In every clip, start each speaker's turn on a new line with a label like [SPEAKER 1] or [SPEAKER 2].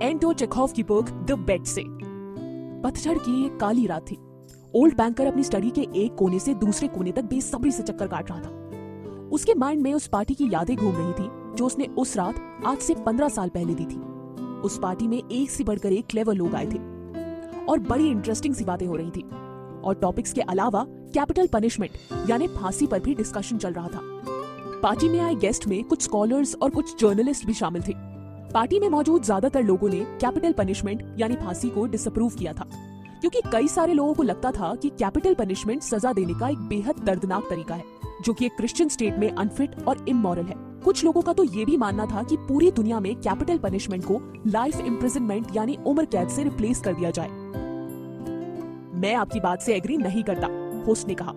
[SPEAKER 1] Anton Chekhov की book the बेट से। पतझड़ की एक काली रात थी। ओल्ड बैंकर अपनी स्टडी के एक कोने से दूसरे कोने तक बेसब्री से चक्कर काट रहा था। उसके माइंड में उस पार्टी की यादें घूम रही थी जो उसने उस रात आज से 15 साल पहले दी थी। उस पार्टी में एक से बढ़कर एक क्लेवर लोग आए थे और बड़ी इंटरेस्टिंग सी बातें हो रही थी। और टॉपिक्स के अलावा कैपिटल पनिशमेंट यानी फांसी पर भी डिस्कशन चल रहा था। पार्टी में आए गेस्ट में कुछ स्कॉलर्स और कुछ जर्नलिस्ट भी शामिल थे। पार्टी में मौजूद ज्यादातर लोगों ने कैपिटल पनिशमेंट यानी फांसी को डिसअप्रूव किया था, क्योंकि कई सारे लोगों को लगता था कि कैपिटल पनिशमेंट सजा देने का एक बेहद दर्दनाक तरीका है, जो कि एक क्रिश्चियन स्टेट में अनफिट और इमोरल है। कुछ लोगों का तो ये भी मानना था कि पूरी दुनिया में कैपिटल पनिशमेंट को लाइफ इम्प्रिजनमेंट यानी उम्र कैद से रिप्लेस कर दिया जाए। मैं आपकी बात से एग्री नहीं करता, होस्ट ने कहा।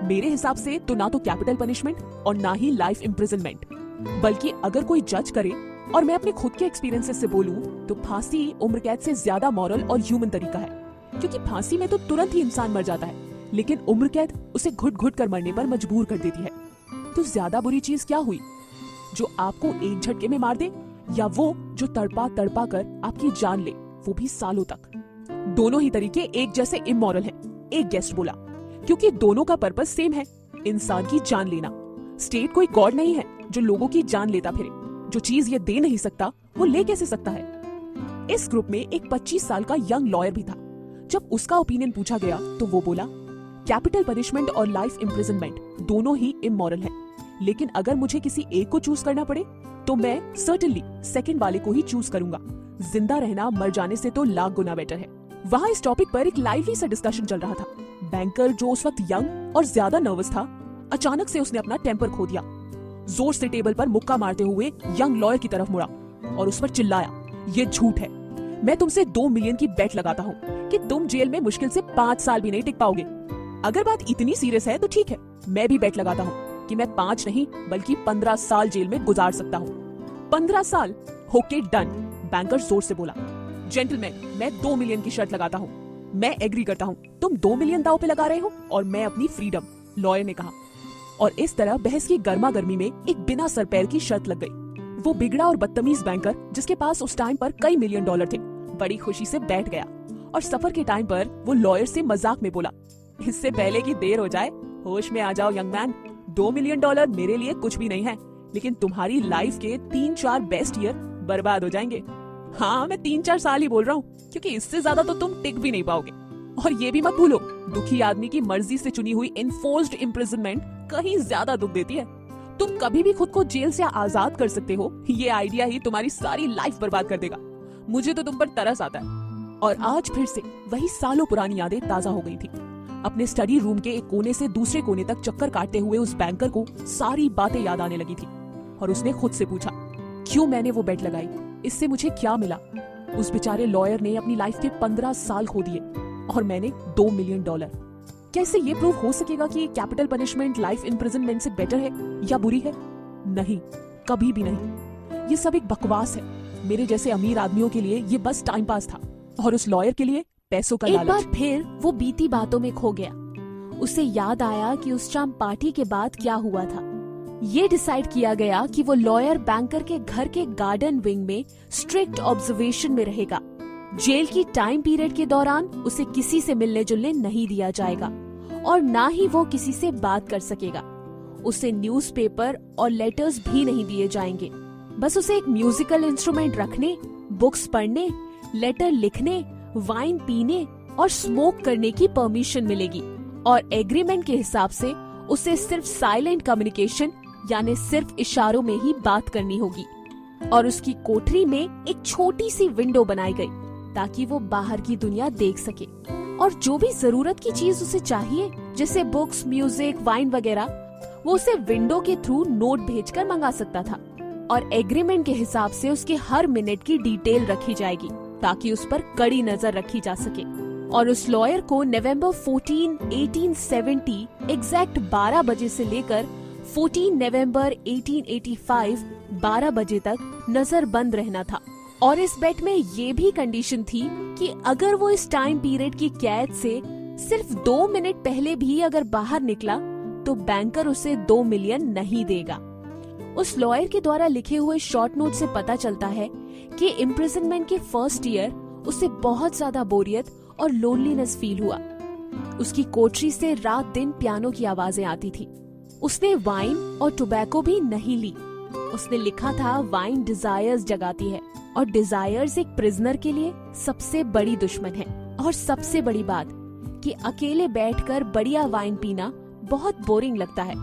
[SPEAKER 1] मेरे हिसाब से तो ना तो कैपिटल पनिशमेंट और ना ही लाइफ इम्प्रिजनमेंट, बल्कि अगर कोई जज करे और मैं अपने खुद के एक्सपीरियंसेस से बोलूं तो फांसी उम्र कैद से ज्यादा मॉरल और ह्यूमन तरीका है, क्योंकि फांसी में तो तुरंत ही इंसान मर जाता है, लेकिन उम्र कैद उसे घुट घुट कर मरने पर मजबूर कर देती है। तो ज्यादा बुरी चीज क्या हुई, जो आपको एक झटके में मार दे, या वो जो तड़पा तड़पा कर आपकी जान ले, वो भी सालों तक। दोनों ही तरीके एक जैसे इमोरल हैं, एक गेस्ट बोला, क्योंकि दोनों का पर्पस सेम है, इंसान की जान लेना। स्टेट कोई गॉड नहीं है जो लोगों की जान लेता फिरे। जो चीज ये दे नहीं सकता वो ले कैसे सकता है। इस ग्रुप में एक 25 साल का यंग लॉयर भी था। जब उसका ओपिनियन पूछा गया तो वो बोला, कैपिटल पनिशमेंट और लाइफ इम्प्रिजनमेंट दोनों ही इमोरल हैं, लेकिन अगर मुझे किसी एक को चूज करना पड़े तो मैं सर्टेनली सेकंड वाले को ही चूज करूंगा। जिंदा रहना मर जाने से तो लाख गुना बेटर है। वहाँ इस टॉपिक पर एक लाइवली सा डिस्कशन चल रहा था। बैंकर जो उस वक्त यंग और ज्यादा नर्वस था, अचानक से उसने अपना टेम्पर खो दिया। जोर से टेबल पर मुक्का मारते हुए यंग लॉयर की तरफ मुड़ा और उस पर चिल्लाया, ये झूठ है। मैं तुमसे 2 मिलियन की बेट लगाता हूँ कि तुम जेल में मुश्किल से 5 साल भी नहीं टिक पाओगे। अगर बात इतनी सीरियस है तो ठीक है, मैं भी बेट लगाता हूँ कि मैं 5 नहीं बल्कि 15 साल जेल में गुजार सकता हूँ। 15 साल? ओके डन, बैंकर जोर से बोला। जेंटलमैन, मैं 2 मिलियन की शर्त लगाता हूँ। मैं एग्री करता हूँ। तुम 2 मिलियन दांव पे लगा रहे हो और मैं अपनी फ्रीडम, लॉयर ने कहा। और इस तरह बहस की गर्मा गर्मी में एक बिना सर पैर की शर्त लग गई। वो बिगड़ा और बदतमीज बैंकर, जिसके पास उस टाइम पर कई मिलियन डॉलर थे, बड़ी खुशी से बैठ गया और सफर के टाइम पर वो लॉयर से मजाक में बोला, इससे पहले कि देर हो जाए होश में आ जाओ यंग मैन। 2 मिलियन डॉलर मेरे लिए कुछ भी नहीं है, लेकिन तुम्हारी लाइफ के 3-4 बेस्ट ईयर बर्बाद हो जाएंगे। हाँ, मैं 3-4 साल ही बोल रहा हूँ, क्योंकि इससे ज्यादा तो तुम टिक भी नहीं पाओगे। और ये भी मत भूलो, दुखी आदमी की मर्जी से चुनी हुई इन्फोर्स्ड इम्प्रिजनमेंट कहीं ज्यादा दुख देती है। तुम कभी भी खुद को जेल से आजाद कर सकते हो, ये आइडिया ही तुम्हारी सारी लाइफ बर्बाद कर देगा। मुझे तो तुम पर तरस आता है। और आज फिर से वही सालों पुरानी यादें ताजा हो गई थी। अपने स्टडी रूम के एक कोने से दूसरे कोने तक चक्कर काटते हुए उस बैंकर को सारी बातें याद आने लगी थी और उसने खुद से पूछा, क्यों मैंने वो बेट लगाई, इससे मुझे क्या मिला। उस बेचारे लॉयर ने अपनी लाइफ के 15 साल खो दिए और मैंने 2 मिलियन डॉलर। कैसे ये प्रूव हो सकेगा कि कैपिटल पनिशमेंट लाइफ इम्प्रिजनमेंट से बेटर है या बुरी है? नहीं, कभी भी नहीं। ये सब एक बकवास है। मेरे जैसे अमीर आदमियों के लिए ये बस टाइम पास था और उस लॉयर के लिए पैसों का लालच।
[SPEAKER 2] एक बार फिर वो बीती बातों में खो गया। उसे याद आया कि उस शाम पार्टी के बाद क्या हुआ था। ये डिसाइड किया गया कि वो लॉयर बैंकर के घर के गार्डन विंग में स्ट्रिक्ट ऑब्जर्वेशन में रहेगा। जेल की टाइम पीरियड के दौरान उसे किसी से मिलने जुलने नहीं दिया जाएगा और ना ही वो किसी से बात कर सकेगा। उसे न्यूज़पेपर और लेटर्स भी नहीं दिए जाएंगे। बस उसे एक म्यूजिकल इंस्ट्रूमेंट रखने, बुक्स पढ़ने, लेटर लिखने, वाइन पीने और स्मोक करने की परमिशन मिलेगी। और एग्रीमेंट के हिसाब से उसे सिर्फ साइलेंट कम्युनिकेशन यानी सिर्फ इशारों में ही बात करनी होगी। और उसकी कोठरी में एक छोटी सी विंडो बनाई गई ताकि वो बाहर की दुनिया देख सके और जो भी जरूरत की चीज उसे चाहिए, जैसे बुक्स, म्यूजिक, वाइन वगैरह, वो उसे विंडो के थ्रू नोट भेजकर मंगा सकता था। और एग्रीमेंट के हिसाब से उसके हर मिनट की डिटेल रखी जाएगी ताकि उस पर कड़ी नजर रखी जा सके। और उस लॉयर को नवंबर 14, 1870 एग्जैक्ट 12 बजे से लेकर 14 नवंबर 1885 12 बजे तक नजर बंद रहना था। और इस बेट में ये भी कंडीशन थी कि अगर वो इस टाइम पीरियड की कैद से सिर्फ 2 मिनट पहले भी अगर बाहर निकला तो बैंकर उसे 2 मिलियन नहीं देगा। उस लॉयर के द्वारा लिखे हुए शॉर्ट नोट से पता चलता है कि इम्प्रिजनमेंट के फर्स्ट ईयर उसे बहुत ज्यादा बोरियत और लोनलीनेस फील हुआ। उसकी कोठरी से रात दिन पियानो की आवाजें आती थी। उसने वाइन और टोबैको भी नहीं ली। उसने लिखा था वाइन डिजायर्स जगाती है और डिजायर्स एक प्रिजनर के लिए सबसे बड़ी दुश्मन है। और सबसे बड़ी बात कि अकेले बैठकर बढ़िया वाइन पीना बहुत बोरिंग लगता है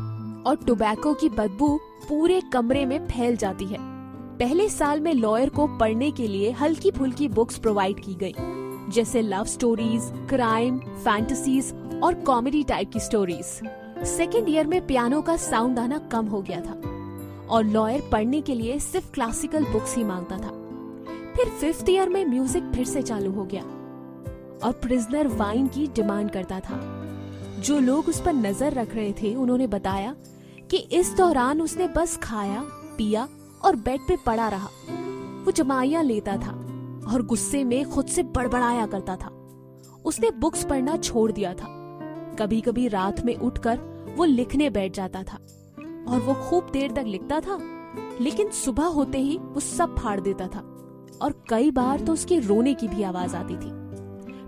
[SPEAKER 2] और टोबैको की बदबू पूरे कमरे में फैल जाती है। पहले साल में लॉयर को पढ़ने के लिए हल्की फुल्की बुक्स प्रोवाइड की गई, जैसे लव स्टोरीज, क्राइम, फैंटेसीज और कॉमेडी टाइप की स्टोरीज। सेकेंड ईयर में पियानो का साउंड आना कम हो गया था और लॉयर पढ़ने के लिए सिर्फ क्लासिकल बुक्स ही मांगता था। फिर फिफ्थ ईयर में म्यूजिक फिर से चालू हो गया और प्रिजनर वाइन की डिमांड करता था। जो लोग उस पर नजर रख रहे थे उन्होंने बताया कि इस दौरान उसने बस खाया, पिया और बेड पे पड़ा रहा। वो जमाइयां लेता था और गुस्से में खुद से बड़बड़ाया करता था। उसने बुक्स पढ़ना छोड़ दिया था। कभी कभी रात में उठकर वो लिखने बैठ जाता था और वो खूब देर तक लिखता था, लेकिन सुबह होते ही वो सब फाड़ देता था और कई बार तो उसके रोने की भी आवाज आती थी।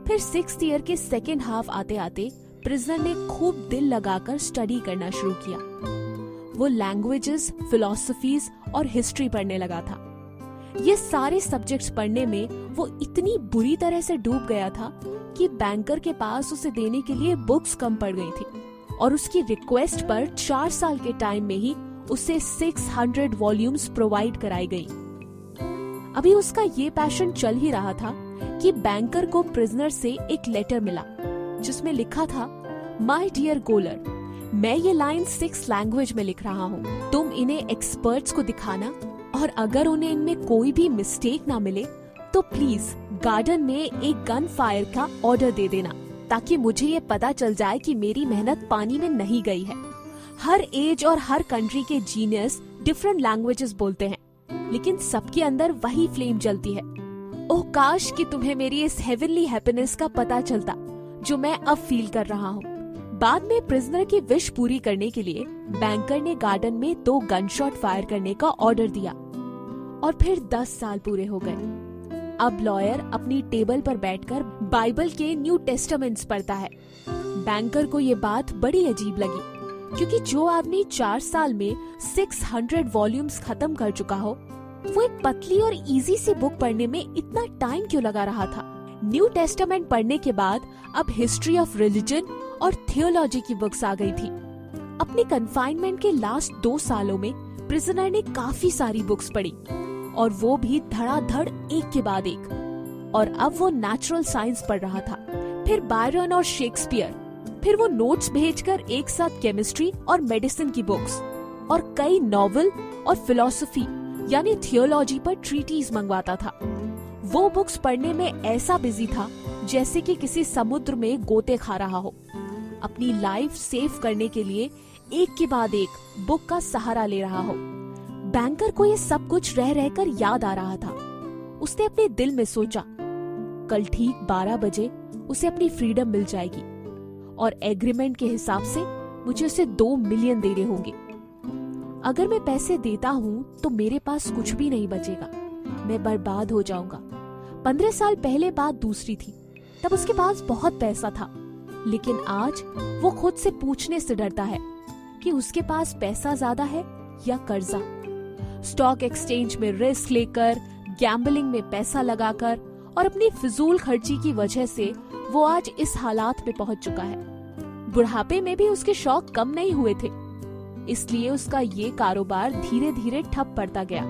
[SPEAKER 2] फिर सिक्स्थ ईयर के सेकेंड हाफ आते आते प्रिजनर ने खूब दिल लगाकर स्टडी करना शुरू किया। वो लैंग्वेजेस, फिलॉसफीज और हिस्ट्री पढ़ने लगा था। ये सारे सब्जेक्ट्स पढ़ने में वो इतनी बुरी तरह से डूब गया था कि बैंकर के पास उसे देने के लिए बुक्स कम पड़ गई थी और उसकी रिक्वेस्ट पर 4 साल के टाइम में ही उसे 600 वॉल्यूम्स प्रोवाइड कराई गई। अभी उसका ये पैशन चल ही रहा था कि बैंकर को प्रिजनर से एक लेटर मिला जिसमें लिखा था, माय डियर गोलर, मैं ये लाइन 6 लैंग्वेज में लिख रहा हूँ। तुम इन्हें एक्सपर्ट्स को दिखाना और अगर उन्हें इनमें कोई भी मिस्टेक ना मिले तो प्लीज गार्डन में एक गन फायर का ऑर्डर दे देना, ताकि मुझे ये पता चल जाए कि मेरी मेहनत पानी में नहीं गई है। हर एज और हर कंट्री के जीनियस डिफरेंट लैंग्वेजेस बोलते हैं, लेकिन सबके अंदर वही फ्लेम जलती है। ओह काश कि तुम्हें मेरी इस हेवनली हैप्पीनेस का पता चलता जो मैं अब फील कर रहा हूँ। बाद में प्रिजनर की विश पूरी करने के लिए बैंकर ने गार्डन में 2 गन शॉट फायर करने का ऑर्डर दिया और फिर 10 साल पूरे हो गए। अब लॉयर अपनी टेबल पर बैठकर बाइबल के न्यू टेस्टामेंट्स पढ़ता है। बैंकर को ये बात बड़ी अजीब लगी, क्योंकि जो आदमी 4 साल में 600 वॉल्यूम्स खत्म कर चुका हो, वो एक पतली और इजी सी बुक पढ़ने में इतना टाइम क्यों लगा रहा था। न्यू टेस्टामेंट पढ़ने के बाद अब हिस्ट्री ऑफ रिलीजन और थियोलॉजी की बुक्स आ गई थी। अपने कन्फाइनमेंट के लास्ट 2 सालों में प्रिजनर ने काफी सारी बुक्स पढ़ी और वो भी धड़ाधड़ एक के बाद एक। और अब वो नेचुरल साइंस पढ़ रहा था, फिर बायरन और शेक्सपियर, फिर वो नोट्स भेजकर एक साथ केमिस्ट्री और मेडिसिन की बुक्स और कई नॉवेल और फिलॉसफी यानी थियोलॉजी पर ट्रीटीज मंगवाता था। वो बुक्स पढ़ने में ऐसा बिजी था जैसे कि किसी समुद्र में गोते खा रहा हो। अपनी लाइफ सेव करने के लिए एक के बाद एक बुक का सहारा ले रहा हो। बैंकर को ये सब कुछ रह रहकर याद आ रहा था। उसने अपने दिल में सोचा, कल ठीक 12 बजे उसे अपनी फ्रीडम मिल जाएगी और एग्रीमेंट के हिसाब से मुझे उसे 2 मिलियन देने होंगे। अगर मैं पैसे देता हूँ तो मेरे पास कुछ भी नहीं बचेगा, मैं बर्बाद हो जाऊंगा। 15 साल पहले बात दूसरी थी, तब उसके पास बहुत पैसा था, लेकिन आज वो खुद से पूछने से डरता है कि उसके पास पैसा ज्यादा है या कर्जा। स्टॉक एक्सचेंज में रिस्क लेकर, गैम्बलिंग में पैसा लगाकर और अपनी फिजूल खर्ची की वजह से वो आज इस हालात में पहुंच चुका है। बुढ़ापे में भी उसके शौक कम नहीं हुए थे, इसलिए उसका ये कारोबार धीरे धीरे ठप पड़ता गया।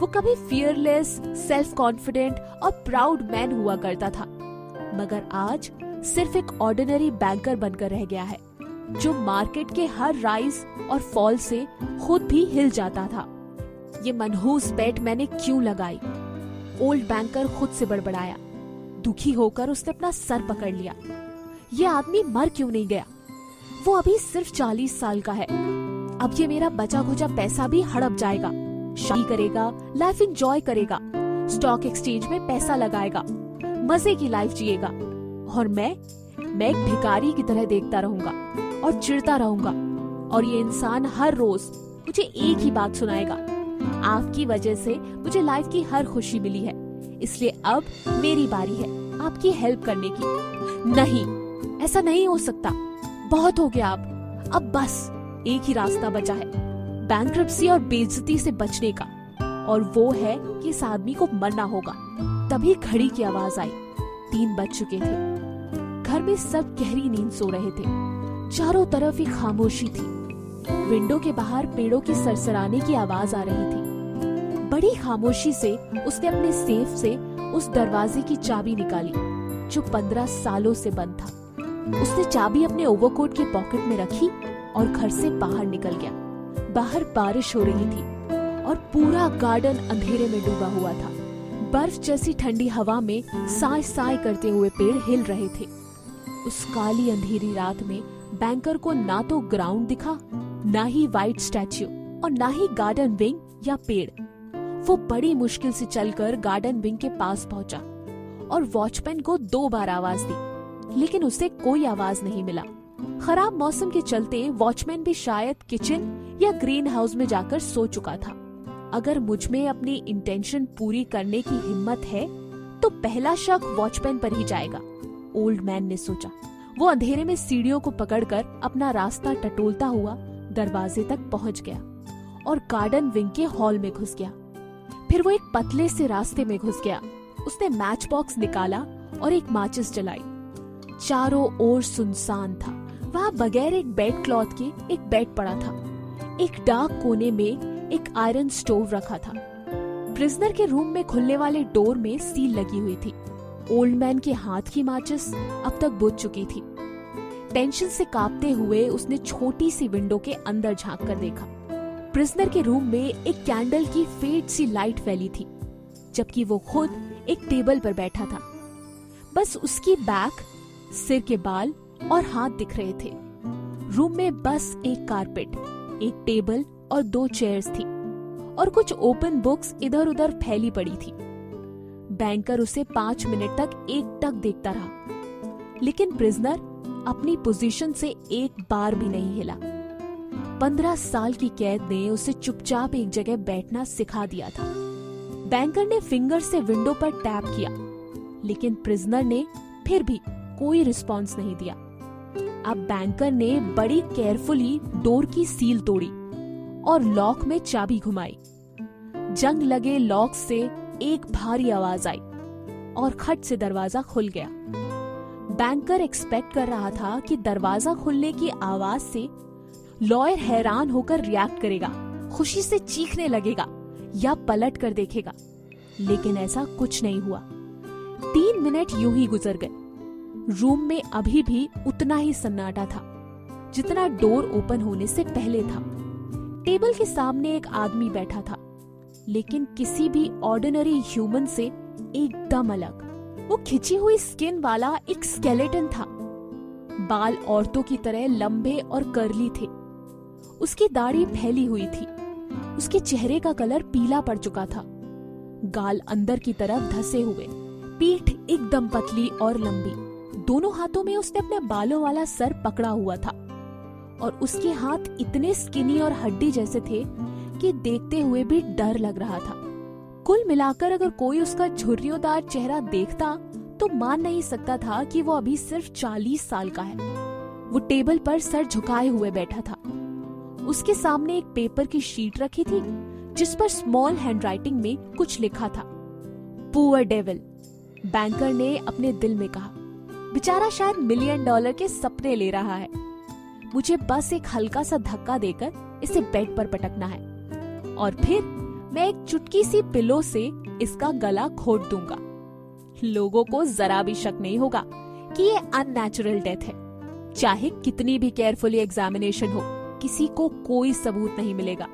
[SPEAKER 2] वो कभी फियरलेस, सेल्फ कॉन्फिडेंट और प्राउड मैन हुआ करता था, मगर आज सिर्फ एक ऑर्डिनरी बैंकर बनकर रह गया है, जो मार्केट के हर राइज और फॉल से खुद भी हिल जाता था। ये मनहूस बेट मैंने क्यों लगाई? ओल्ड बैंकर खुद से बड़बड़ाया। दुखी होकर उसने अपना सर पकड़ लिया। ये आदमी मर क्यों नहीं गया? वो अभी सिर्फ 40 साल का है। अब ये मेरा बचा खुचा पैसा भी हड़प जाएगा। शादी करेगा, लाइफ एंजॉय करेगा, स्टॉक एक्सचेंज में पैसा लगाएगा, मजे की लाइफ जिएगा, और मैं एक भिखारी की तरह देखता रहूंगा और चिढ़ता रहूंगा। और ये इंसान हर रोज मुझे एक ही बात सुनाएगा, आपकी वजह से मुझे लाइफ की हर खुशी मिली है, इसलिए अब मेरी बारी है आपकी हेल्प करने की। नहीं, ऐसा नहीं हो सकता, बहुत हो गया अब बस एक ही रास्ता बचा है बैंक्रप्सी और बेइज्जती से बचने का, और वो है कि इस आदमी को मरना होगा। तभी घड़ी की आवाज आई। 3 बज चुके थे। घर में सब गहरी नींद सो रहे थे। चारों तरफ एक खामोशी थी। विंडो के बाहर पेड़ों की सरसराने की आवाज आ रही थी। बड़ी खामोशी से उसने अपने सेफ से उस दरवाजे की चाबी निकाली जो 15 सालों से बंद था। उसने चाबी अपने ओवरकोट के पॉकेट में रखी और घर से बाहर निकल गया। बाहर बारिश हो रही थी और पूरा गार्डन अंधेरे में डूबा हुआ था। बर्फ जैसी ठंडी हवा में साय साय करते हुए पेड़ हिल रहे थे। उस काली अंधेरी रात में बैंकर को ना तो ग्राउंड दिखा, ना ही व्हाइट स्टैच्यू और ना ही गार्डन विंग या पेड़। वो बड़ी मुश्किल से चलकर गार्डन विंग के पास पहुंचा और वॉचमैन को 2 बार आवाज दी, लेकिन उसे कोई आवाज नहीं मिला। खराब मौसम के चलते वॉचमैन भी शायद किचन या ग्रीन हाउस में जाकर सो चुका था। अगर मुझ में अपनी इंटेंशन पूरी करने की हिम्मत है तो पहला शक वॉचमैन पर ही जाएगा, ओल्ड मैन ने सोचा। वो अंधेरे में सीढ़ियों को पकड़कर अपना रास्ता टटोलता हुआ दरवाजे तक पहुंच गया और गार्डन विंग के हॉल में घुस गया। फिर वो एक पतले से रास्ते में घुस गया। उसने मैच बॉक्स निकाला और एक माचिस जलाई। चारों ओर सुनसान था। वहाँ बगैर एक बेड क्लॉथ के एक बेड पड़ा था। एक डार्क कोने में एक आयरन स्टोव रखा था। प्रिजनर के रूम में खुलने वाले डोर में सील लगी हुई थी। ओल्ड मैन के हाथ की माचिस अब तक बुझ चुकी थी। टेंशन से कांपते हुए उसने छोटी सी विंडो के अंदर झांक कर देखा। प्रिजनर के रूम में एक कैंडल की फेड सी लाइट फैली थी, जबकि वो खुद एक टेबल पर बैठा था। बस उसकी बैक, सिर के बाल और हाथ दिख रहे थे। रूम में बस एक कारपेट, एक टेबल और 2 चेयर्स थी और कुछ ओपन बुक्स इधर उधर फैली पड़ी थी। बैंकर उसे 5 मिनट तक एकटक देखता रहा, लेकिन प्रिजनर अपनी पोजीशन से एक बार भी नहीं हिला। 15 साल की कैद ने उसे चुपचाप एक जगह बैठना सिखा दिया था। बैंकर ने फिंगर से विंडो पर टैप किया, लेकिन प्रिजनर ने फिर भी कोई रिस्पॉन्स नहीं दिया। अब बैंकर ने बड़ी केयरफुली डोर की सील तोड़ी और लॉक में चाबी घुमाई। जंग लगे लॉक से एक भारी आवाज आई और खट से दरवाजा खुल गया। बैंकर एक्सपेक्ट कर रहा था कि दरवाजा खुलने की आवाज से लॉयर हैरान होकर रिएक्ट करेगा, खुशी से चीखने लगेगा या पलट कर देखेगा, लेकिन ऐसा कुछ नहीं हुआ। 3 मिनट यूं ही गुजर गए। रूम में अभी भी उतना ही सन्नाटा था जितना डोर ओपन होने से पहले था। टेबल के सामने एक आदमी बैठा था, लेकिन किसी भी ऑर्डिनरी ह्यूमन से एकदम अलग। वो खिंची हुई स्किन वाला एक स्केलेटन था। बाल औरतों की तरह लंबे और कर्ली थे। उसकी दाढ़ी फैली हुई थी। उसके चेहरे का कलर पीला पड़ चुका था। गाल अंदर की तरफ धसे हुए, पीठ एकदम पतली और लंबी। दोनों हाथों में उसने अपने बालों वाला सर पकड़ा हुआ था और उसके हाथ इतने स्किनी और हड्डी जैसे थे कि देखते हुए भी डर लग रहा था। कुल मिलाकर अगर कोई उसका झुर्रियोंदार चेहरा देखता तो मान नहीं सकता था कि वो अभी सिर्फ 40 साल का है। वो टेबल पर सर झुकाए हुए बैठा था। उसके सामने एक पेपर की शीट रखी थी जिस पर स्मॉल हैंडराइटिंग में कुछ लिखा था, पुअर डेविल। बैंकर ने अपने दिल में कहा, बेचारा शायद $1 मिलियन के सपने ले रहा है। मुझे बस एक हल्का सा धक्का देकर इसे बेड पर पटकना है और फिर मैं एक चुटकी सी पिलो से इसका गला घोट दूंगा। लोगों को जरा भी शक नहीं होगा कि ये अननेचुरल डेथ है। चाहे कितनी भी केयरफुली एग्जामिनेशन हो, किसी को कोई सबूत नहीं मिलेगा।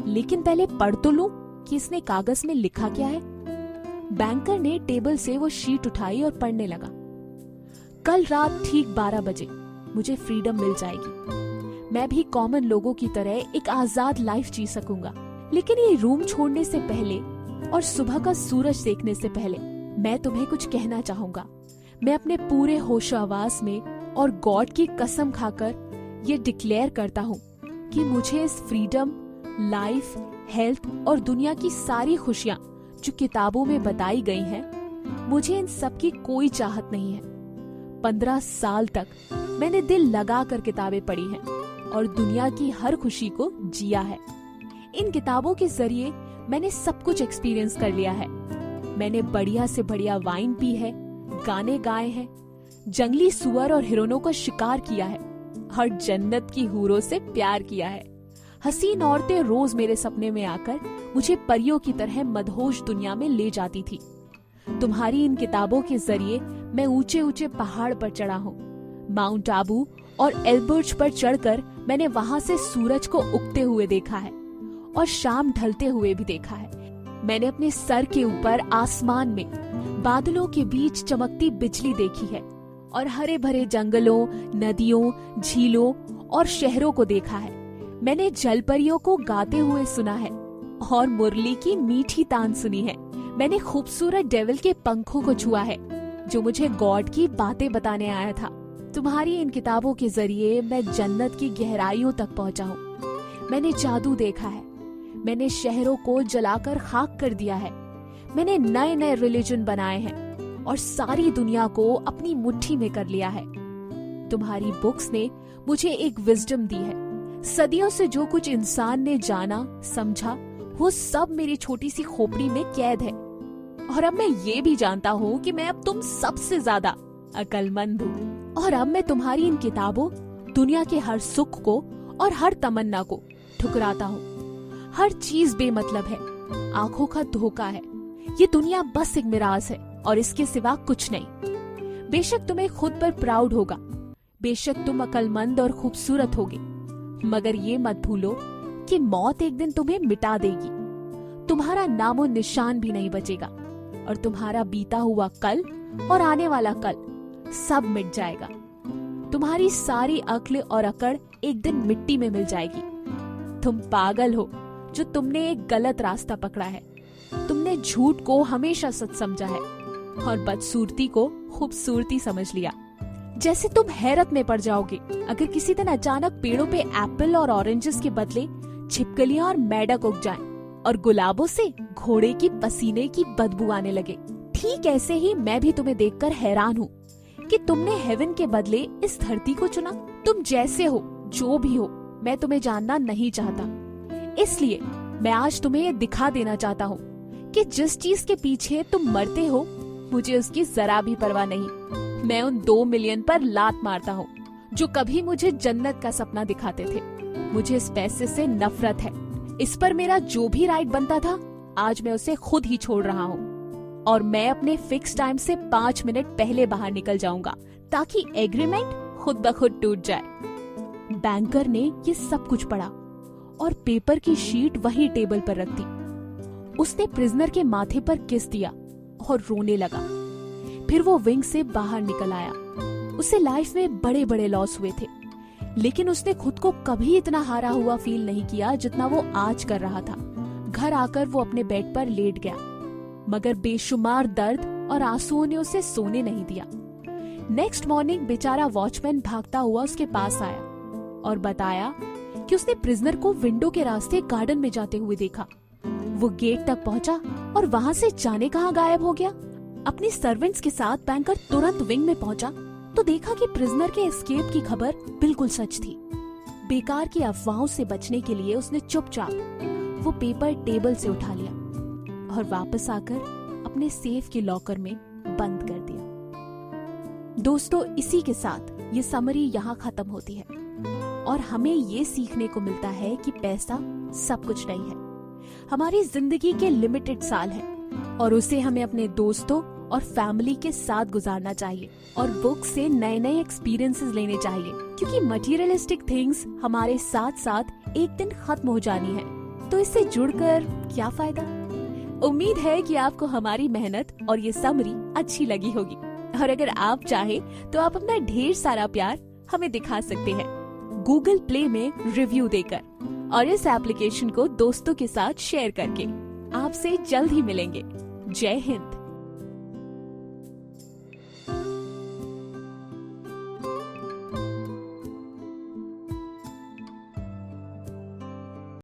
[SPEAKER 2] लेकिन पहले पढ़ तो लूं कि इसने कागज में लिखा क्या है। बैंकर ने टेबल से वो शीट उठाई और पढ़ने लगा। कल रात ठीक 12 बजे मुझे फ्रीडम मिल जाएगी। मैं भी कॉमन लोगों की तरह एक आजाद लाइफ जी सकूंगा। लेकिन ये रूम छोड़ने से पहले और सुबह का सूरज देखने से पहले मैं तुम्हें कुछ कहना चाहूंगा। मैं अपने पूरे होशो आवाज में और गॉड की कसम खाकर ये डिक्लेयर करता हूँ कि मुझे इस फ्रीडम लाइफ, हेल्थ और दुनिया की सारी खुशियाँ जो किताबों में बताई गई हैं, मुझे इन सब की कोई चाहत नहीं है। 15 साल तक मैंने दिल लगाकर किताबें पढ़ी हैं और दुनिया की हर खुशी को जिया है। इन किताबों के जरिए मैंने सब कुछ एक्सपीरियंस कर लिया है। मैंने बढ़िया से बढ़िया वाइन पी है, गाने गाए हैं, जंगली सुअर और हिरणों का शिकार किया है और जन्नत की हूरों से प्यार किया है। हसीन औरतें रोज मेरे सपने में आकर मुझे परियों की तरह मदहोश दुनिया में ले जाती थी। तुम्हारी इन किताबों के जरिए मैं ऊंचे ऊंचे पहाड़ पर चढ़ा हूँ। माउंट आबू और एल्बर्ट पर चढ़कर मैंने वहां से सूरज को उगते हुए देखा है और शाम ढलते हुए भी देखा है। मैंने अपने सर के ऊपर आसमान में बादलों के बीच चमकती बिजली देखी है और हरे भरे जंगलों, नदियों, झीलों और शहरों को देखा है। मैंने जलपरियों को गाते हुए सुना है और मुरली की मीठी तान सुनी है। मैंने खूबसूरत डेविल के पंखों को छुआ है जो मुझे गॉड की बातें बताने आया था। तुम्हारी इन किताबों के जरिए मैं जन्नत की गहराइयों तक पहुंचा हूँ। मैंने जादू देखा है, मैंने शहरों को जलाकर खाक कर दिया है, मैंने नए नए रिलीजन बनाए हैं और सारी दुनिया को अपनी मुट्ठी में कर लिया है। तुम्हारी बुक्स ने मुझे एक विजडम दी है। सदियों से जो कुछ इंसान ने जाना समझा वो सब मेरी छोटी सी खोपड़ी में कैद है और अब मैं ये भी जानता हूँ कि मैं अब तुम सबसे ज्यादा अक्लमंद हूँ। और अब मैं तुम्हारी इन किताबों, दुनिया के हर सुख को और हर तमन्ना को ठुकराता हूँ। हर चीज बेमतलब है, आंखों का धोखा है। ये दुनिया बस एक मिराज है और इसके सिवा कुछ नहीं। बेशक तुम्हें खुद पर प्राउड होगा, बेशक तुम अक्लमंद और खूबसूरत होगे, मगर ये मत भूलो कि मौत एक दिन तुम्हें मिटा देगी। तुम्हारा नामो निशान भी नहीं बचेगा और तुम्हारा बीता हुआ कल और आने वाला कल सब मिट जाएगा। तुम्हारी सारी अक्ल और अकड़ एक दिन मिट्टी में मिल जाएगी। तुम पागल हो जो तुमने एक गलत रास्ता पकड़ा है। तुमने झूठ को हमेशा सच समझा है और बदसूरती को खूबसूरती समझ लिया। जैसे तुम हैरत में पड़ जाओगे अगर किसी दिन अचानक पेड़ों पे एप्पल और ऑरेंजेस के बदले छिपकलियां और मेढक उग जाएं और गुलाबों से घोड़े की पसीने की बदबू आने लगे। ठीक ऐसे ही मैं भी तुम्हें देखकर हैरान हूँ कि तुमने हेवन के बदले इस धरती को चुना। तुम जैसे हो, जो भी हो, मैं तुम्हें जानना नहीं चाहता। इसलिए मैं आज तुम्हें ये दिखा देना चाहता हूँ कि जिस चीज के पीछे तुम मरते हो मुझे उसकी जरा भी परवाह नहीं। मैं उन 2 मिलियन पर लात मारता हूँ जो कभी मुझे जन्नत का सपना दिखाते थे। मुझे इस पैसे से नफरत है। इस पर मेरा जो भी राइट बनता था आज मैं उसे खुद ही छोड़ रहा हूँ और मैं अपने फिक्स टाइम से 5 मिनट पहले बाहर निकल जाऊंगा ताकि एग्रीमेंट खुद ब खुद टूट जाए। बैंकर ने ये सब कुछ पढ़ा और पेपर की शीट वही टेबल पर रख दी। उसने प्रिजनर के माथे पर किस दिया और रोने लगा। फिर वो विंग से बाहर निकल आया। उसे लाइफ में बड़े बड़े लॉस हुए थे, लेकिन उसने खुद को कभी इतना हारा हुआ फील नहीं किया जितना वो आज कर रहा था। घर आकर वो अपने बेड पर लेट गया, मगर बेशुमार दर्द और आंसुओं ने उसे सोने नहीं दिया। नेक्स्ट मॉर्निंग बेचारा वॉचमैन भागता हुआ उसके पास आया और बताया कि उसने प्रिजनर को विंडो के रास्ते गार्डन में जाते हुए देखा। वो गेट तक पहुंचा और वहां से जाने कहां गायब हो गया। अपने सर्वेंट्स के साथ बैंकर तुरंत विंग में पहुंचा तो देखा कि प्रिजनर के एस्केप की खबर बिल्कुल सच थी। बेकार की अफवाहों से बचने के लिए उसने चुपचाप वो पेपर टेबल से उठा लिया और वापस आकर अपने सेफ के लॉकर में बंद कर दिया। दोस्तों, इसी के साथ ये समरी यहाँ खत्म होती है और हमें ये सीखने को मिलता है कि पैसा सब कुछ नहीं है। हमारी जिंदगी के लिमिटेड साल हैं और उसे हमें अपने दोस्तों और फैमिली के साथ गुजारना चाहिए और बुक से नए नए एक्सपीरियंसेस लेने चाहिए, क्योंकि मटेरियलिस्टिक थिंग्स हमारे साथ साथ एक दिन खत्म हो जानी है, तो इससे जुड़कर क्या फायदा। उम्मीद है कि आपको हमारी मेहनत और ये समरी अच्छी लगी होगी और अगर आप चाहे तो आप अपना ढेर सारा प्यार हमें दिखा सकते हैं गूगल प्ले में रिव्यू देकर और इस एप्लीकेशन को दोस्तों के साथ शेयर करके। आपसे जल्द ही मिलेंगे। जय हिंद।